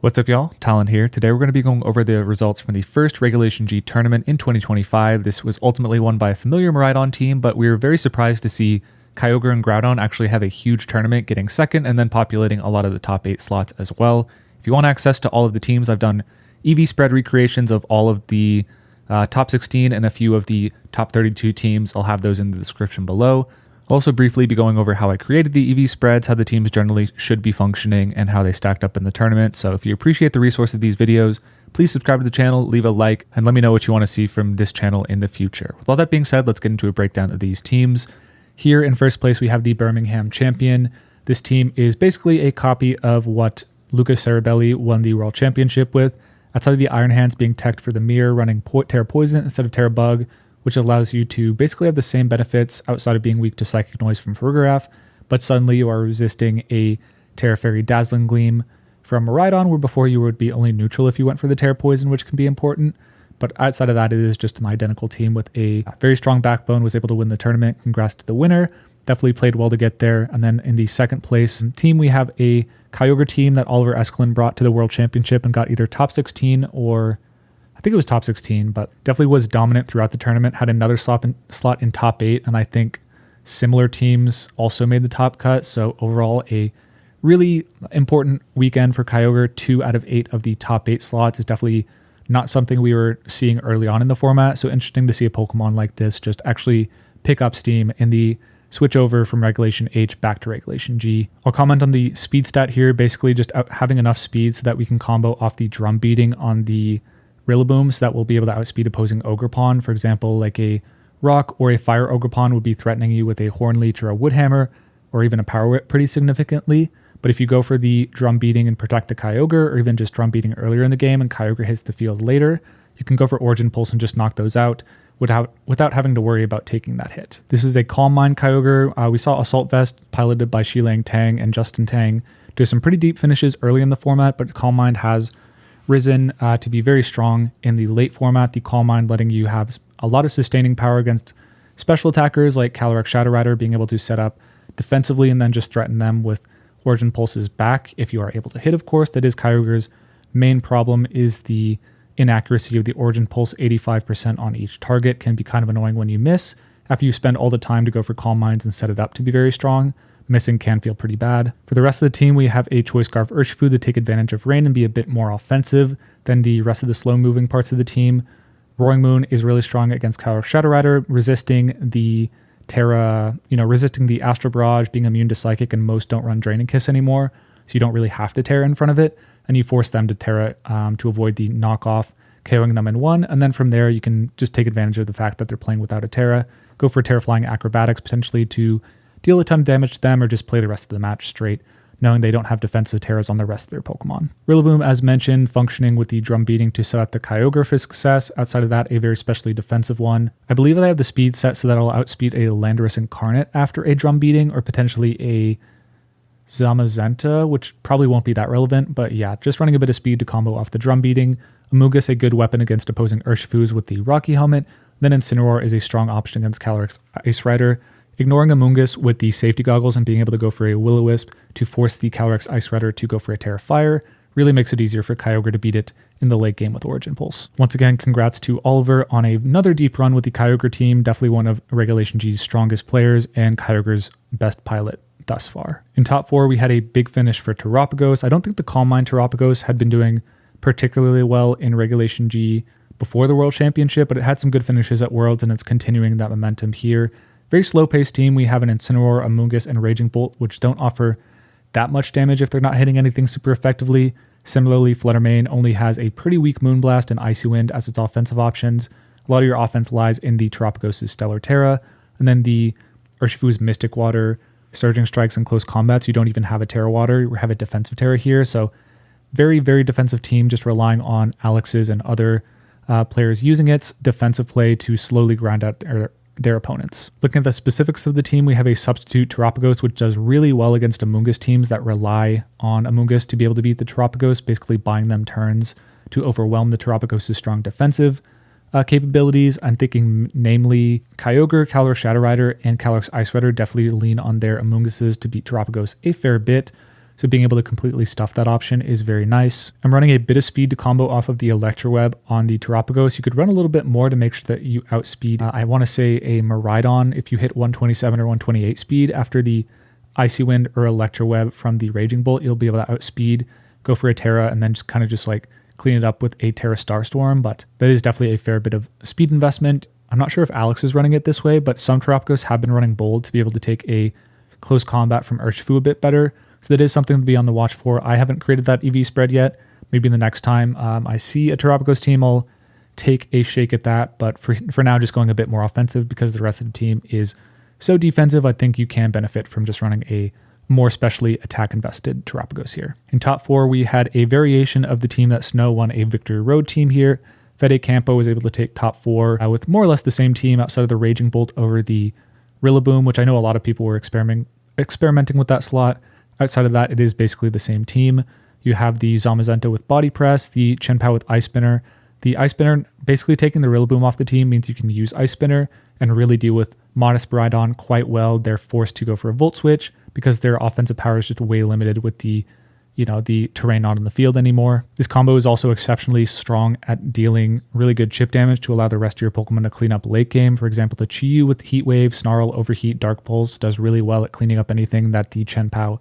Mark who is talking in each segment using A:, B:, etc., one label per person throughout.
A: What's up, y'all? Talon here. Today we're going to be going over the results from the first Regulation G tournament in 2025. This was ultimately won by a familiar Miraidon team, but we were very surprised to see Kyogre and Groudon actually have a huge tournament, getting second and then populating a lot of the top 8 slots as well. If you want access to all of the teams, I've done EV spread recreations of all of the top 16 and a few of the top 32 teams. I'll have those in the description below. I'll also briefly be going over how I created the EV spreads, how the teams generally should be functioning, and how they stacked up in the tournament. So if you appreciate the resource of these videos, please subscribe to the channel, leave a like, and let me know what you want to see from this channel in the future. With all that being said, let's get into a breakdown of these teams. Here in first place, we have the Birmingham champion. This team is basically a copy of what Lucas Ceribelli won the World Championship with. Outside of the Iron Hands being teched for the mirror, running Terra Poison instead of Terra Bug, which allows you to basically have the same benefits outside of being weak to Psychic Noise from Farigiraf, but suddenly you are resisting a Terra Fairy Dazzling Gleam from Miraidon, where before you would be only neutral if you went for the Terra Poison, which can be important. But outside of that, it is just an identical team with a very strong backbone, was able to win the tournament. Congrats to the winner. Definitely played well to get there. And then in the second place team, we have a Kyogre team that Oliver Eskelin brought to the World Championship and got either top 16 or I think it was top 16, but definitely was dominant throughout the tournament, had another slot in top 8, and I think similar teams also made the top cut. So overall, a really important weekend for Kyogre. 2 out of 8 of the top 8 slots is definitely not something we were seeing early on in the format. So interesting to see a Pokemon like this just actually pick up steam in the switch over from Regulation H back to Regulation G. I'll comment on the speed stat here, basically just having enough speed so that we can combo off the drum beating on the Rillaboom, so that we'll be able to outspeed opposing Ogerpon. For example, like a Rock or a Fire Ogerpon would be threatening you with a Horn Leech or a Wood Hammer, or even a Power Whip pretty significantly. But if you go for the drum beating and protect the Kyogre, or even just drum beating earlier in the game and Kyogre hits the field later, you can go for Origin Pulse and just knock those out without having to worry about taking that hit. This is a Calm Mind Kyogre. We saw Assault Vest piloted by Shilang Tang and Justin Tang do some pretty deep finishes early in the format, but Calm Mind has risen to be very strong in the late format. The Calm Mind letting you have a lot of sustaining power against special attackers like Calyrex Ice Rider, being able to set up defensively and then just threaten them with Origin Pulses back if you are able to hit, of course. That is Kyogre's main problem, is the inaccuracy of the Origin Pulse. 85% on each target can be kind of annoying when you miss. After you spend all the time to go for Calm Minds and set it up to be very strong, missing can feel pretty bad. For the rest of the team, we have a Choice Scarf Urshifu to take advantage of rain and be a bit more offensive than the rest of the slow-moving parts of the team. Roaring Moon is really strong against Calyrex Ice Rider, resisting the Terra, resisting the Astral Barrage, being immune to Psychic, and most don't run Drain and Kiss anymore, so you don't really have to Terra in front of it, and you force them to Terra to avoid the knockoff, KOing them in 1, and then from there you can just take advantage of the fact that they're playing without a Terra, go for Terra Flying Acrobatics potentially to deal a ton of damage to them, or just play the rest of the match straight, knowing they don't have defensive Terras on the rest of their Pokemon. Rillaboom, as mentioned, functioning with the drum beating to set up the Kyogre for success. Outside of that, a very specially defensive one. I believe I have the speed set so that I'll outspeed a Landorus Incarnate after a drum beating, or potentially a Zamazenta, which probably won't be that relevant, but yeah, just running a bit of speed to combo off the drum beating. Amoonguss, a good weapon against opposing Urshifus with the Rocky Helmet. Then Incineroar is a strong option against Calyrex Ice Rider. Ignoring Amoonguss with the safety goggles and being able to go for a Will-O-Wisp to force the Calyrex Ice Rider to go for a Terra Fire really makes it easier for Kyogre to beat it in the late game with Origin Pulse. Once again, congrats to Oliver on another deep run with the Kyogre team, definitely one of Regulation G's strongest players and Kyogre's best pilot thus far. In top 4, we had a big finish for Terapagos. I don't think the Calm Mind Terapagos had been doing particularly well in Regulation G before the World Championship, but it had some good finishes at Worlds and it's continuing that momentum here. Very slow-paced team. We have an Incineroar, Amoonguss, and Raging Bolt, which don't offer that much damage if they're not hitting anything super effectively. Similarly, Fluttermane only has a pretty weak Moonblast and Icy Wind as its offensive options. A lot of your offense lies in the Terapagos' Stellar Terra, and then the Urshifu's Mystic Water, Surging Strikes, and Close Combats. You don't even have a Terra Water. You have a defensive Terra here, so very, very defensive team, just relying on Alex's and other players using its defensive play to slowly grind out their opponents. Looking at the specifics of the team, we have a substitute Terapagos, which does really well against Amoonguss teams that rely on Amoonguss to be able to beat the Terapagos, basically buying them turns to overwhelm the Terapagos' strong defensive capabilities. I'm thinking namely Kyogre, Calyrex Ice Rider, and Calyrex Ice Rider definitely lean on their Amoongusses to beat Terapagos a fair bit. So being able to completely stuff that option is very nice. I'm running a bit of speed to combo off of the Electroweb on the Terapagos. You could run a little bit more to make sure that you outspeed, I want to say a Miraidon if you hit 127 or 128 speed. After the Icy Wind or Electroweb from the Raging Bolt, you'll be able to outspeed, go for a Terra, and then just kind of just like clean it up with a Terra Starstorm. But that is definitely a fair bit of speed investment. I'm not sure if Alex is running it this way, but some Terapagos have been running Bold to be able to take a close combat from Urshifu a bit better. So that is something to be on the watch for. I haven't created that EV spread yet. Maybe the next time I see a Terapagos team, I'll take a shake at that. But for now, just going a bit more offensive because the rest of the team is so defensive. I think you can benefit from just running a more specially attack-invested Terapagos here. In top 4, we had a variation of the team that Snow won a Victory Road team here. Fede Campo was able to take top 4 with more or less the same team outside of the Raging Bolt over the Rillaboom, which I know a lot of people were experimenting with that slot. Outside of that, it is basically the same team. You have the Zamazenta with Body Press, the Chien-Pao with Ice Spinner. The Ice Spinner, basically taking the Rillaboom off the team means you can use Ice Spinner and really deal with Modest Miraidon quite well. They're forced to go for a Volt Switch because their offensive power is just way limited with the terrain not on the field anymore. This combo is also exceptionally strong at dealing really good chip damage to allow the rest of your Pokemon to clean up late game. For example, the Chi-Yu with Heat Wave, Snarl, Overheat, Dark Pulse does really well at cleaning up anything that the Chien-Pao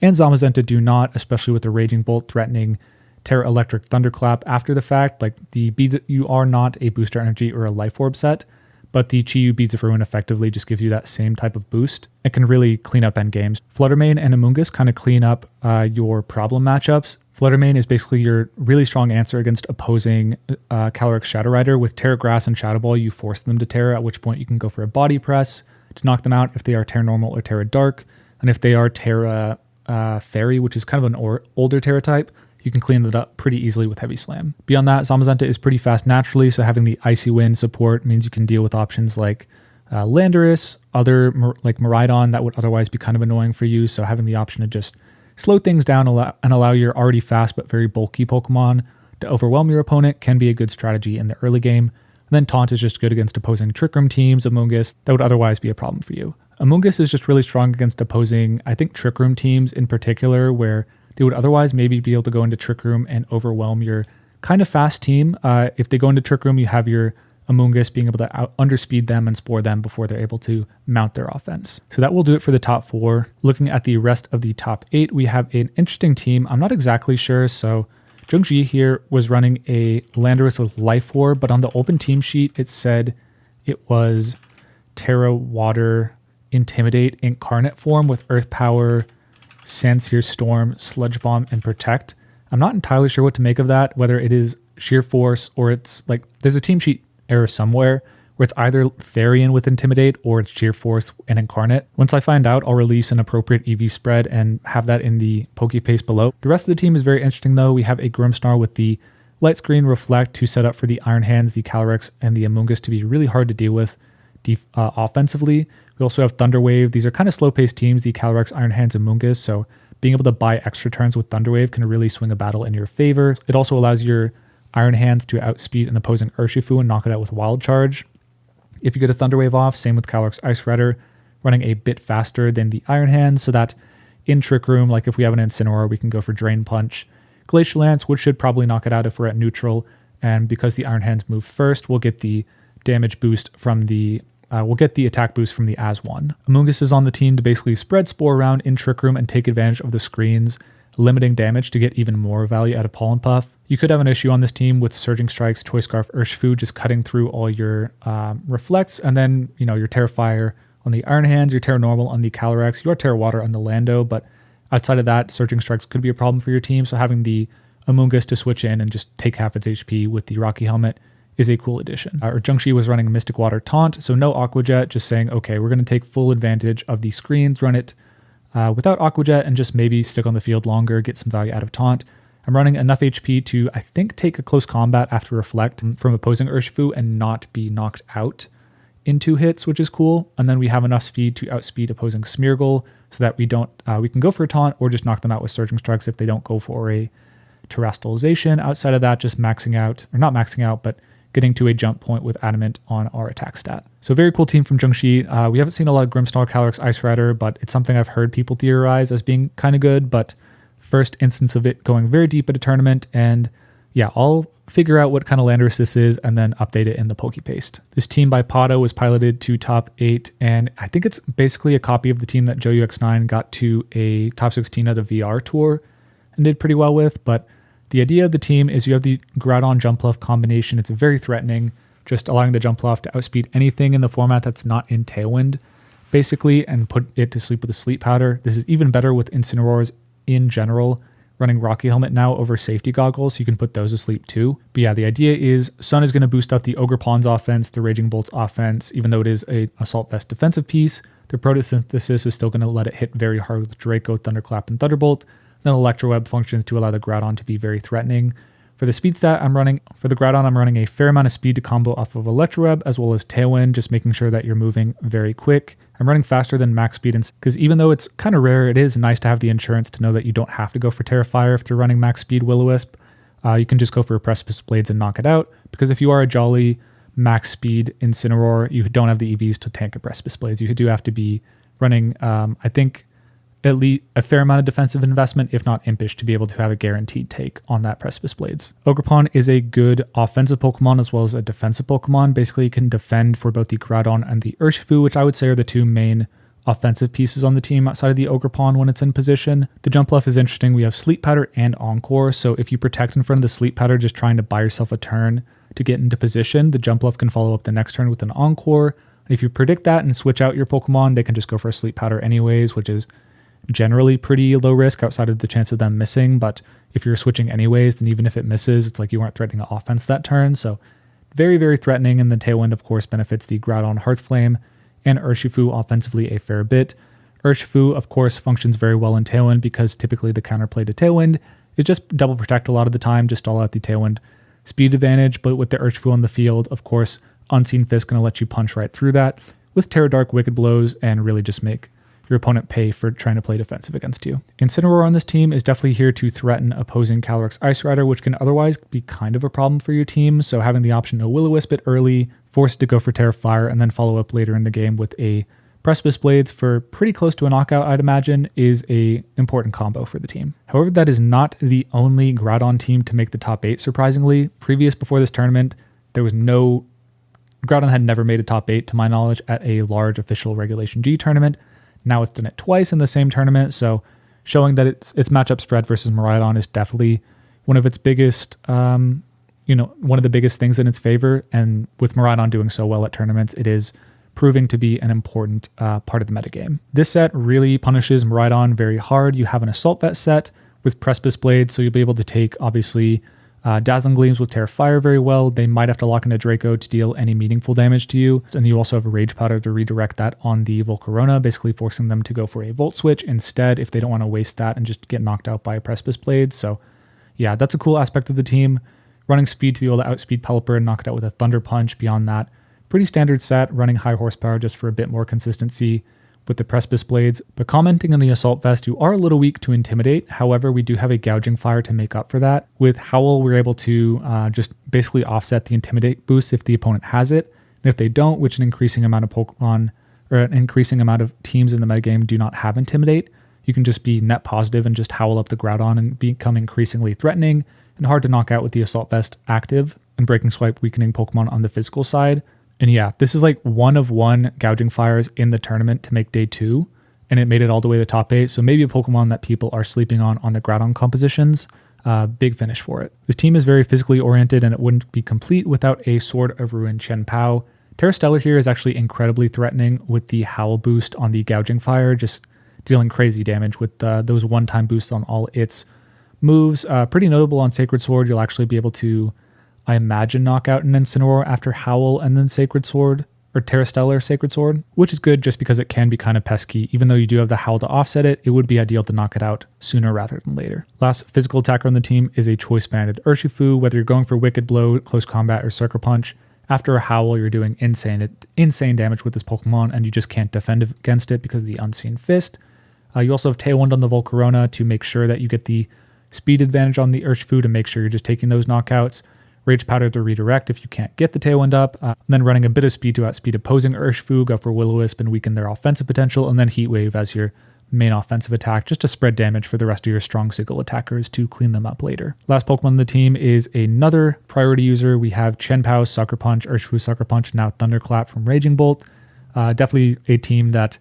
A: and Zamazenta do not, especially with the Raging Bolt threatening Terra Electric Thunderclap after the fact. Like the beads, you are not a Booster Energy or a Life Orb set, but the Chi-Yu Beads of Ruin effectively just gives you that same type of boost. It can really clean up endgames. Fluttermane and Amoonguss kind of clean up your problem matchups. Fluttermane is basically your really strong answer against opposing Calyrex Shadow Rider. With Terra Grass and Shadow Ball, you force them to Terra, at which point you can go for a Body Press to knock them out if they are Terra Normal or Terra Dark. And if they are Terra Fairy, which is kind of an older Terra type, you can clean that up pretty easily with Heavy Slam. Beyond that, Zamazenta is pretty fast naturally, so having the Icy Wind support means you can deal with options like Landorus, other like Miraidon that would otherwise be kind of annoying for you, so having the option to just slow things down and allow your already fast but very bulky Pokemon to overwhelm your opponent can be a good strategy in the early game. And then Taunt is just good against opposing Trick Room teams, Amoonguss, that would otherwise be a problem for you. Amoonguss is just really strong against opposing, I think, Trick Room teams in particular, where they would otherwise maybe be able to go into Trick Room and overwhelm your kind of fast team. If they go into Trick Room, you have your Amoonguss being able to underspeed them and spore them before they're able to mount their offense. So that will do it for the top 4. Looking at the rest of the top 8, we have an interesting team. I'm not exactly sure. So Zhengji here was running a Landorus with Life Orb, but on the open team sheet, it said it was Terra Water Intimidate Incarnate form with Earth Power, Sandsear Storm, Sludge Bomb, and Protect. I'm not entirely sure what to make of that, whether it is Sheer Force or it's like, there's a team sheet error somewhere where it's either Therian with Intimidate or it's Sheer Force and Incarnate. Once I find out, I'll release an appropriate EV spread and have that in the Pokepaste below. The rest of the team is very interesting though. We have a Grimmsnarl with the Light Screen Reflect to set up for the Iron Hands, the Calyrex, and the Amoonguss to be really hard to deal with offensively. We also have Thunder Wave. These are kind of slow-paced teams, the Calyrex, Iron Hands, and Amoonguss, so being able to buy extra turns with Thunder Wave can really swing a battle in your favor. It also allows your Iron Hands to outspeed an opposing Urshifu and knock it out with Wild Charge. If you get a Thunder Wave off, same with Calyrex Ice Rider, running a bit faster than the Iron Hands, so that in Trick Room, like if we have an Incineroar, we can go for Drain Punch. Glacial Lance, which should probably knock it out if we're at neutral, and because the Iron Hands move first, we'll get the damage boost from the we'll get the attack boost from the As-1. Amoonguss is on the team to basically spread Spore around in Trick Room and take advantage of the screens, limiting damage to get even more value out of Pollen Puff. You could have an issue on this team with Surging Strikes, Choice Scarf, Urshifu just cutting through all your Reflects, and then your Terra Fire on the Iron Hands, your Terra Normal on the Calyrex, your Terra Water on the Lando, but outside of that, Surging Strikes could be a problem for your team, so having the Amoonguss to switch in and just take half its HP with the Rocky Helmet is a cool addition. Zhengji was running Mystic Water Taunt, so no Aqua Jet, just saying, okay, we're going to take full advantage of the screens, run it without Aqua Jet, and just maybe stick on the field longer, get some value out of Taunt. I'm running enough HP to, I think, take a close combat after Reflect from opposing Urshifu and not be knocked out in 2 hits, which is cool. And then we have enough speed to outspeed opposing Smeargle so that we can go for a Taunt or just knock them out with Surging Strikes if they don't go for a Terastallization. Outside of that, just maxing out, or not maxing out, but getting to a jump point with Adamant on our attack stat. So very cool team from Zhengji. We haven't seen a lot of Grimmsnarl Calyrex Ice Rider, but it's something I've heard people theorize as being kind of good, but First instance of it going very deep at a tournament, and yeah, I'll figure out what kind of Landorus this is and then update it in the PokePaste. This team by Pado was piloted to top 8, and I think it's basically a copy of the team that JoeUX9 got to a top 16 at a VR tour and did pretty well with. But the idea of the team is you have the Groudon Jumpluff combination. It's very threatening, just allowing the Jumpluff to outspeed anything in the format that's not in Tailwind, basically, and put it to sleep with a Sleep Powder. This is even better with Incineroars in general. Running Rocky Helmet now over Safety Goggles, so you can put those asleep too. But yeah, the idea is Sun is going to boost up the Ogerpon's offense, the Raging Bolt's offense, even though it is a Assault Vest defensive piece. The Photosynthesis is still going to let it hit very hard with Draco, Thunderclap, and Thunderbolt. Then Electroweb functions to allow the Groudon to be very threatening. For the speed stat, for the Groudon, I'm running a fair amount of speed to combo off of Electroweb as well as Tailwind, just making sure that you're moving very quick. I'm running faster than max speed, because even though it's kind of rare, it is nice to have the insurance to know that you don't have to go for Terra Fire if you're running max speed Will-O-Wisp. You can just go for Precipice Blades and knock it out, because if you are a Jolly max speed Incineroar, you don't have the EVs to tank a Precipice Blades. You do have to be running, I think, at least a fair amount of defensive investment, if not impish, to be able to have a guaranteed take on that Precipice Blades. Ogerpon is a good offensive Pokemon as well as a defensive Pokemon. Basically, it can defend for both the Groudon and the Urshifu, which I would say are the two main offensive pieces on the team outside of the Ogerpon when it's in position. The Jumpluff is interesting. We have Sleep Powder and Encore, so if you protect in front of the Sleep Powder just trying to buy yourself a turn to get into position, the Jumpluff can follow up the next turn with an Encore. If you predict that and switch out your Pokemon, they can just go for a Sleep Powder anyways, which is generally pretty low risk outside of the chance of them missing. But if you're switching anyways, then even if it misses, it's like you weren't threatening offense that turn. So very, very threatening. And the Tailwind, of course, benefits the Groudon Hearthflame and Urshifu offensively a fair bit. Urshifu, of course, functions very well in Tailwind because typically the counterplay to Tailwind is just double protect a lot of the time, just stall out the Tailwind speed advantage. But with the Urshifu on the field, of course, Unseen Fist going to let you punch right through that with Terra Dark, Wicked Blows, and really just make your opponent pay for trying to play defensive against you. Incineroar on this team is definitely here to threaten opposing Calyrex Ice Rider, which can otherwise be kind of a problem for your team. So having the option to Will-O-Wisp it early, force it to go for Terra Fire, and then follow up later in the game with a Precipice Blades for pretty close to a knockout, I'd imagine, is a important combo for the team. However, that is not the only Groudon team to make the top 8, surprisingly. Before this tournament, Groudon had never made a top 8, to my knowledge, at a large official Regulation G tournament. Now it's done it twice in the same tournament, so showing that its matchup spread versus Miraidon is definitely one of its biggest, one of the biggest things in its favor. And with Miraidon doing so well at tournaments, it is proving to be an important part of the metagame. This set really punishes Miraidon very hard. You have an Assault Vet set with Precipice Blades, so you'll be able to take, obviously, Dazzling Gleams with Terra Fire very well. They might have to lock into Draco to deal any meaningful damage to you. And you also have a Rage Powder to redirect that on the Volcarona, basically forcing them to go for a Volt Switch instead if they don't want to waste that and just get knocked out by a Precipice Blade. So yeah, that's a cool aspect of the team. Running speed to be able to outspeed Pelipper and knock it out with a Thunder Punch. Beyond that, pretty standard set, running high horsepower just for a bit more consistency with the Precipice Blades. But commenting on the Assault Vest, you are a little weak to Intimidate. However, we do have a Gouging Fire to make up for that. With Howl, we're able to just basically offset the Intimidate boost if the opponent has it. And if they don't, which an increasing amount of Pokemon or an increasing amount of teams in the metagame do not have Intimidate, you can just be net positive and just Howl up the Groudon and become increasingly threatening and hard to knock out with the Assault Vest active and Breaking Swipe weakening Pokemon on the physical side. And yeah, this is like one of one Gouging Fires in the tournament to make day 2, and it made it all the way to the top 8. So maybe a Pokemon that people are sleeping on the Groudon compositions. Big finish for it. This team is very physically oriented, and it wouldn't be complete without a Sword of Ruin Chien-Pao. Terrastellar here is actually incredibly threatening with the Howl boost on the Gouging Fire, just dealing crazy damage with those one-time boosts on all its moves. Pretty notable on Sacred Sword. You'll actually be able to, I imagine, knock out an Incineroar after Howl and then Sacred Sword, or Terrastellar Sacred Sword, which is good just because it can be kind of pesky. Even though you do have the Howl to offset it, it would be ideal to knock it out sooner rather than later. Last physical attacker on the team is a Choice Banded Urshifu. Whether you're going for Wicked Blow, Close Combat, or Sucker Punch, after a Howl, you're doing insane damage with this Pokemon, and you just can't defend against it because of the Unseen Fist. You also have Tailwind on the Volcarona to make sure that you get the speed advantage on the Urshifu to make sure you're just taking those knockouts. Rage Powder to redirect if you can't get the Tailwind up. Then running a bit of speed to outspeed opposing Urshifu, go for Will-O-Wisp and weaken their offensive potential. And then Heat Wave as your main offensive attack just to spread damage for the rest of your strong single attackers to clean them up later. Last Pokemon on the team is another priority user. We have Chien-Pao, Sucker Punch, Urshifu, Sucker Punch, and now Thunderclap from Raging Bolt. Definitely a team that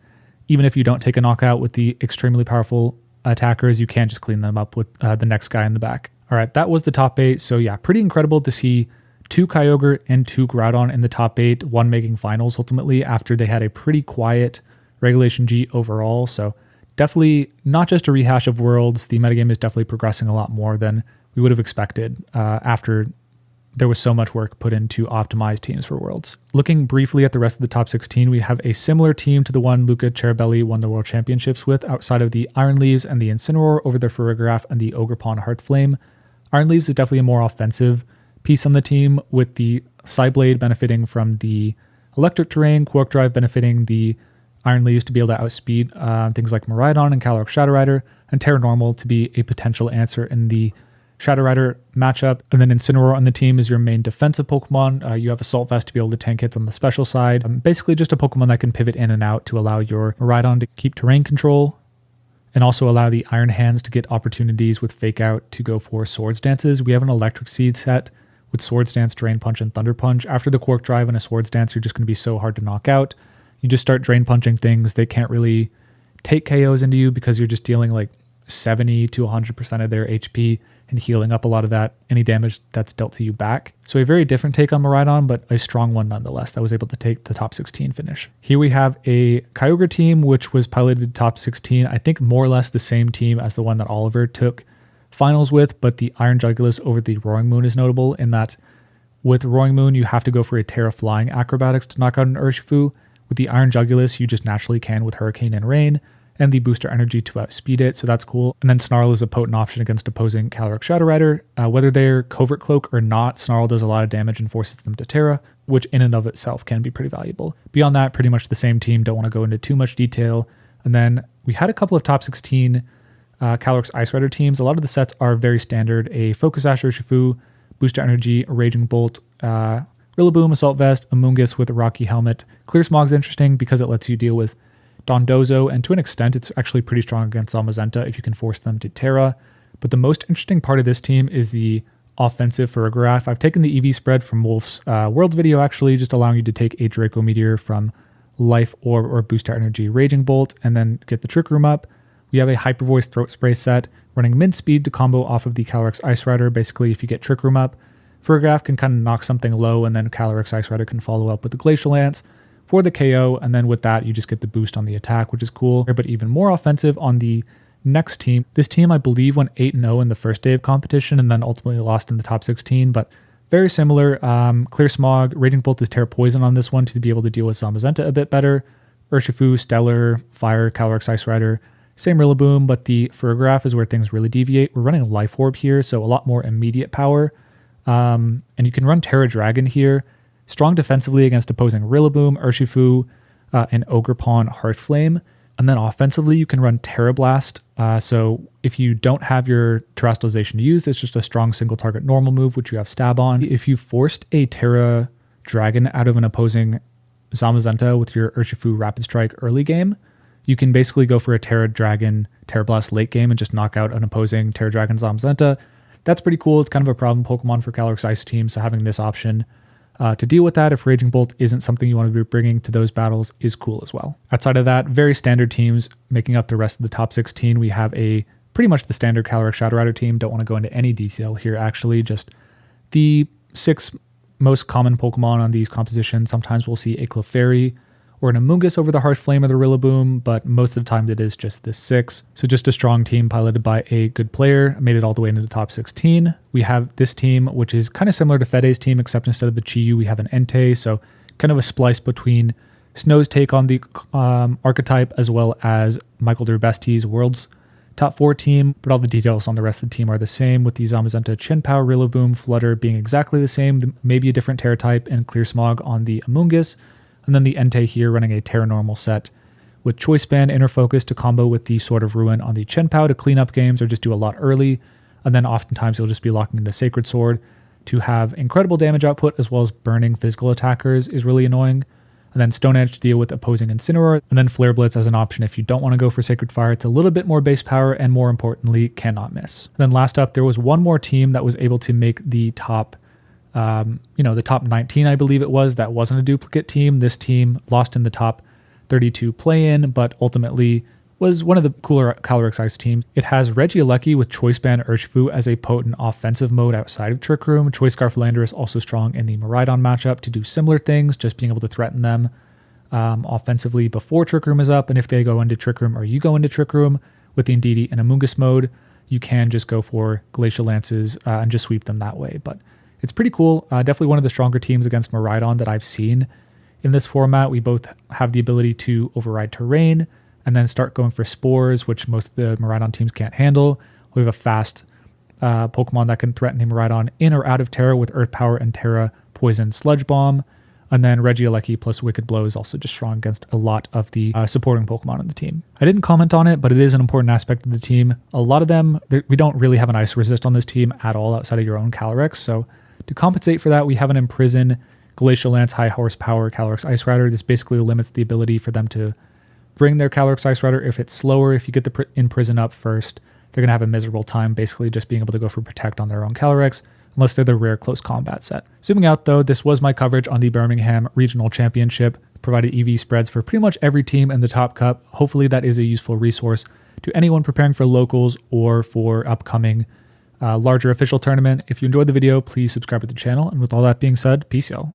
A: even if you don't take a knockout with the extremely powerful attackers, you can just clean them up with the next guy in the back. All right, that was the top 8. So yeah, pretty incredible to see 2 Kyogre and 2 Groudon in the top 8, one making finals ultimately after they had a pretty quiet Regulation G overall. So definitely not just a rehash of Worlds. The metagame is definitely progressing a lot more than we would have expected after there was so much work put into optimized teams for Worlds. Looking briefly at the rest of the top 16, we have a similar team to the one Luca Cherubelli won the World Championships with, outside of the Iron Leaves and the Incineroar over the Farigiraf and the Ogerpon Hearthflame. Iron Leaves is definitely a more offensive piece on the team, with the Psyblade benefiting from the electric terrain, Quark Drive benefiting the Iron Leaves to be able to outspeed things like Miraidon and Calyrex Shadow Rider, and Terra Normal to be a potential answer in the Shadow Rider matchup. And then Incineroar on the team is your main defensive Pokemon. You have Assault Vest to be able to tank hits on the special side. Basically just a Pokemon that can pivot in and out to allow your Miraidon to keep terrain control, and also allow the Iron Hands to get opportunities with Fake Out to go for Swords Dances. We have an Electric Seed set with Swords Dance, Drain Punch, and Thunder Punch. After the Quark Drive and a Swords Dance, you're just going to be so hard to knock out. You just start Drain Punching things. They can't really take KOs into you because you're just dealing like 70 to 100% of their HP and healing up a lot of that, any damage that's dealt to you back. So a very different take on Miraidon, but a strong one nonetheless that was able to take the top 16 finish. Here we have a Kyogre team, which was piloted top 16. I think more or less the same team as the one that Oliver took finals with, but the Iron Jugulis over the Roaring Moon is notable in that with Roaring Moon, you have to go for a Terra Flying Acrobatics to knock out an Urshifu. With the Iron Jugulis, you just naturally can with Hurricane and Rain, and the Booster Energy to outspeed it, so that's cool. And then Snarl is a potent option against opposing Calyrex Shadow Rider. Whether they're Covert Cloak or not, Snarl does a lot of damage and forces them to Terra, which in and of itself can be pretty valuable. Beyond that, pretty much the same team, don't want to go into too much detail. And then we had a couple of top 16 Calyrex Ice Rider teams. A lot of the sets are very standard. A Focus Sash Urshifu, Booster Energy, a Raging Bolt, Rillaboom, Assault Vest, Amoonguss with a Rocky Helmet. Clear Smog's interesting because it lets you deal with Dondozo, and to an extent, it's actually pretty strong against Zamazenta if you can force them to Terra. But the most interesting part of this team is the offensive Farigiraf. I've taken the EV spread from Wolf's Worlds video, actually, just allowing you to take a Draco Meteor from Life Orb or Booster Energy Raging Bolt, and then get the Trick Room up. We have a Hyper Voice Throat Spray set running mid speed to combo off of the Calyrex Ice Rider. Basically, if you get Trick Room up, Farigiraf can kind of knock something low, and then Calyrex Ice Rider can follow up with the Glacial Lance for the KO, and then with that, you just get the boost on the attack, which is cool. But even more offensive on the next team. This team, I believe, went 8-0 in the first day of competition, and then ultimately lost in the top 16, but very similar. Clear Smog, Raging Bolt is Terra Poison on this one to be able to deal with Zamazenta a bit better. Urshifu, Stellar, Fire, Calyrex Ice Rider, same Rillaboom, but the Farigiraf is where things really deviate. We're running Life Orb here, so a lot more immediate power. And you can run Terra Dragon here. Strong defensively against opposing Rillaboom, Urshifu, and Ogerpon Hearthflame. And then offensively, you can run Terra Blast. So if you don't have your Terrestrialization used, it's just a strong single target normal move, which you have Stab on. If you forced a Terra Dragon out of an opposing Zamazenta with your Urshifu Rapid Strike early game, you can basically go for a Terra Dragon, Terra Blast late game and just knock out an opposing Terra Dragon Zamazenta. That's pretty cool. It's kind of a problem Pokemon for Calyrex Ice team, so having this option to deal with that if Raging Bolt isn't something you want to be bringing to those battles is cool as well. Outside of that, very standard teams making up the rest of the top 16. We have a pretty much the standard Calyrex Shadow Rider team. Don't want to go into any detail here, actually. Just the 6 most common Pokemon on these compositions. Sometimes we'll see a Clefairy or an Amoonguss over the Hearthflame or the Rillaboom, but most of the time it is just this 6. So just a strong team piloted by a good player, made it all the way into the top 16. We have this team, which is kind of similar to Fede's team, except instead of the Chi-Yu, we have an Entei, so kind of a splice between Snow's take on the archetype as well as Michael Durbesti's World's top 4 team, but all the details on the rest of the team are the same, with the Zamazenta, Chien-Pao, Rillaboom, Flutter being exactly the same, maybe a different Terra type, and Clear Smog on the Amoonguss. And then the Entei here running a Terra Normal set with Choice Band, Inner Focus to combo with the Sword of Ruin on the Chien-Pao to clean up games or just do a lot early. And then oftentimes you'll just be locking into Sacred Sword to have incredible damage output as well as burning physical attackers is really annoying. and then Stone Edge to deal with opposing Incineroar, and then Flare Blitz as an option if you don't want to go for Sacred Fire. It's a little bit more base power, and more importantly, cannot miss. And then last up, there was one more team that was able to make the top, the top 19, I believe it was. That wasn't a duplicate team. This team lost in the top 32 play-in, but ultimately was one of the cooler Calyrex Ice teams. It has Regieleki with Choice Band Urshifu as a potent offensive mode outside of Trick Room. Choice Scarf Lander is also strong in the Miraidon matchup to do similar things, just being able to threaten them offensively before Trick Room is up. And if they go into Trick Room or you go into Trick Room with the Indeedee and Amoonguss mode, you can just go for Glacial Lances and just sweep them that way. But it's pretty cool. Definitely one of the stronger teams against Miraidon that I've seen in this format. We both have the ability to override terrain and then start going for spores, which most of the Miraidon teams can't handle. We have a fast Pokemon that can threaten the Miraidon in or out of Terra with Earth Power and Terra Poison Sludge Bomb. And then Regieleki plus Wicked Blow is also just strong against a lot of the supporting Pokemon on the team. I didn't comment on it, but it is an important aspect of the team. A lot of them, we don't really have an Ice Resist on this team at all outside of your own Calyrex. So to compensate for that, we have an Imprison, Glacial Lance, High Horsepower, Calyrex Ice Rider. This basically limits the ability for them to bring their Calyrex Ice Rider if it's slower. If you get the Imprison up first, they're going to have a miserable time basically just being able to go for Protect on their own Calyrex, unless they're the rare close combat set. Zooming out though, this was my coverage on the Birmingham Regional Championship. Provided EV spreads for pretty much every team in the Top Cup. Hopefully that is a useful resource to anyone preparing for locals or for upcoming larger official tournament. If you enjoyed the video, please subscribe to the channel. And with all that being said, peace y'all.